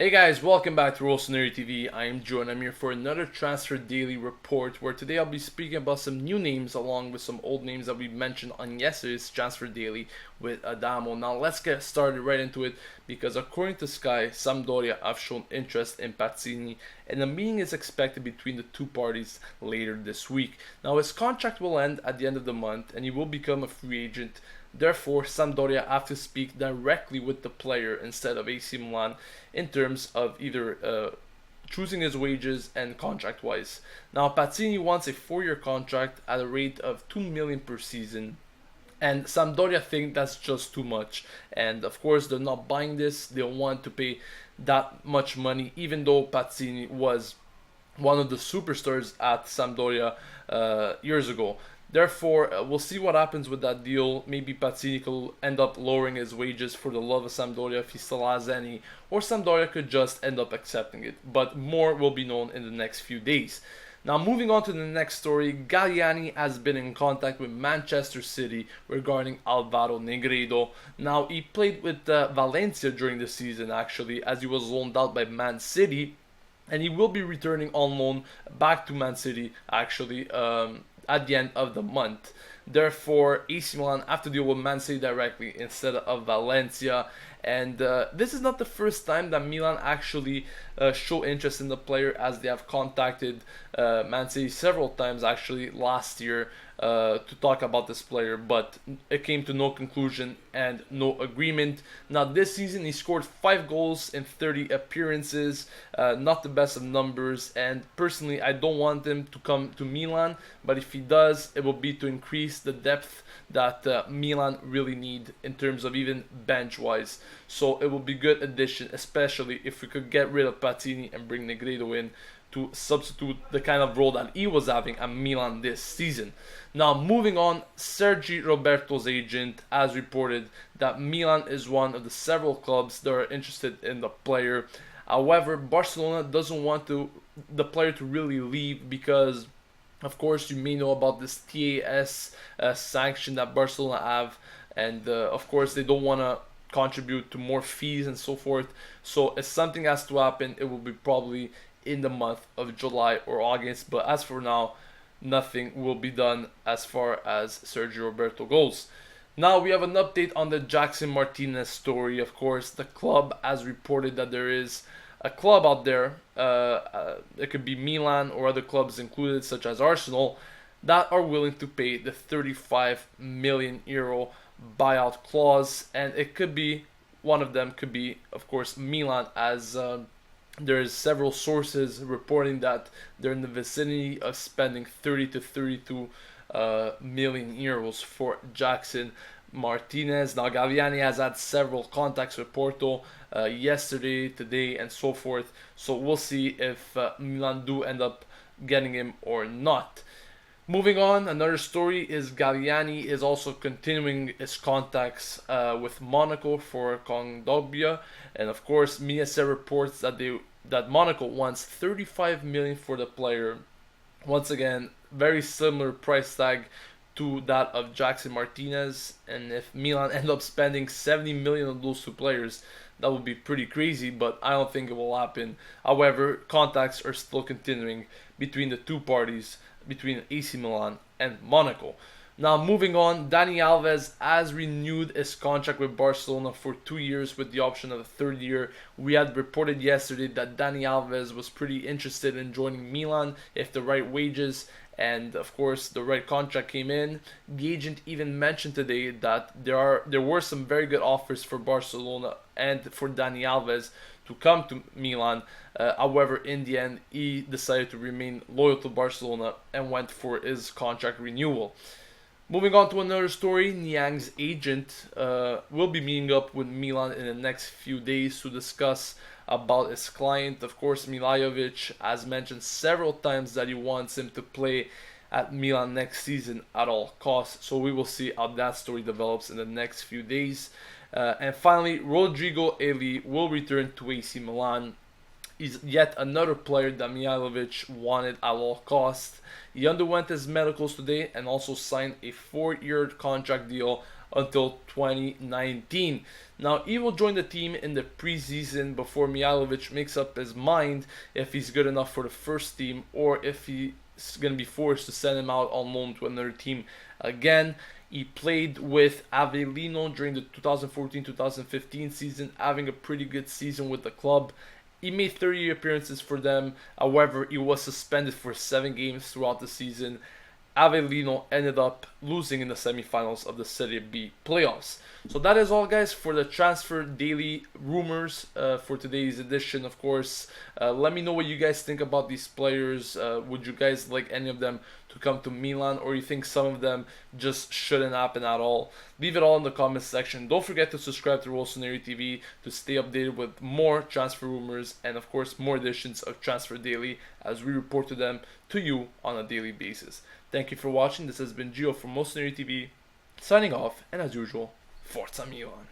Hey guys, welcome back to Rossoneri TV. I am Joe and I'm here for another Transfer Daily report where today I'll be speaking about some new names along with some old names that we mentioned on yesterday's Transfer Daily with Adamo. Now let's get started right into it because according to Sky, Sampdoria have shown interest in Pazzini and a meeting is expected between the two parties later this week. Now his contract will end at the end of the month and he will become a free agent. Therefore, Sampdoria have to speak directly with the player instead of AC Milan in terms of either choosing his wages and contract-wise. Now, Pazzini wants a 4-year contract at a rate of 2 million per season. And Sampdoria think that's just too much. And of course, they're not buying this. They don't want to pay that much money, even though Pazzini was one of the superstars at Sampdoria years ago. Therefore, we'll see what happens with that deal. Maybe Pazzini could end up lowering his wages for the love of Sampdoria if he still has any, or Sampdoria could just end up accepting it. But more will be known in the next few days. Now, moving on to the next story, Galliani has been in contact with Manchester City regarding Alvaro Negredo. Now, he played with Valencia during the season, actually, as he was loaned out by Man City, and he will be returning on loan back to Man City, actually, at the end of the month. Therefore, AC Milan have to deal with Man City directly instead of Valencia. And this is not the first time that Milan actually show interest in the player, as they have contacted Man City several times actually last year to talk about this player, but it came to no conclusion and no agreement. Now this season he scored 5 goals in 30 appearances, not the best of numbers, and personally I don't want him to come to Milan, but if he does, it will be to increase the depth that Milan really need in terms of even bench wise. So it will be good addition, especially if we could get rid of Pazzini and bring Negredo in to substitute the kind of role that he was having at Milan this season. Now moving on, Sergi Roberto's agent has reported that Milan is one of the several clubs that are interested in the player. However, Barcelona doesn't want the player to really leave because, of course, you may know about this TAS sanction that Barcelona have, and of course they don't want to contribute to more fees and so forth. So if something has to happen, it will be probably in the month of July or August. But as for now, nothing will be done as far as Sergio Roberto goes. Now we have an update on the Jackson Martinez story. Of course, the club has reported that there is a club out there, it could be Milan or other clubs included, such as Arsenal, that are willing to pay the 35 million euro buyout clause, and it could be one of them could be, of course, Milan, as there's several sources reporting that they're in the vicinity of spending 30 to 32 million euros for Jackson Martinez. Now Galliani has had several contacts with Porto yesterday, today, and so forth. So we'll see if Milan do end up getting him or not. Moving on, another story is Galliani is also continuing his contacts with Monaco for Kondogbia, and of course, Mediaset reports that Monaco wants 35 million for the player. Once again, very similar price tag to that of Jackson Martinez, and if Milan end up spending 70 million on those two players, that would be pretty crazy, but I don't think it will happen. However, contacts are still continuing between the two parties, between AC Milan and Monaco. Now moving on, Dani Alves has renewed his contract with Barcelona for 2 years with the option of a third year. We had reported yesterday that Dani Alves was pretty interested in joining Milan if the right wages and of course the right contract came in. The agent even mentioned today that there were some very good offers for Barcelona and for Dani Alves to come to Milan. However, in the end, he decided to remain loyal to Barcelona and went for his contract renewal. Moving on to another story, Niang's agent will be meeting up with Milan in the next few days to discuss about his client. Of course, Milajovic has mentioned several times that he wants him to play at Milan next season at all costs. So we will see how that story develops in the next few days. And finally, Rodrigo will return to AC Milan. He's yet another player that Mihailovic wanted at all costs. He underwent his medicals today and also signed a 4-year contract deal until 2019. Now, he will join the team in the preseason before Mihajlovic makes up his mind if he's good enough for the first team or if he's going to be forced to send him out on loan to another team again. He played with Avellino during the 2014-2015 season, having a pretty good season with the club. He made 30 appearances for them. However, he was suspended for 7 games throughout the season. Avellino ended up losing in the semifinals of the Serie B playoffs. So that is all, guys, for the Transfer Daily rumors for today's edition. Of course, let me know what you guys think about these players. Would you guys like any of them to come to Milan, or you think some of them just shouldn't happen at all? Leave it all in the comments section. Don't forget to subscribe to Rossoneri TV to stay updated with more transfer rumors and, of course, more editions of Transfer Daily as we report to them to you on a daily basis. Thank you for watching. This has been Gio from Rossoneri TV, signing off, and as usual, Forza Milan.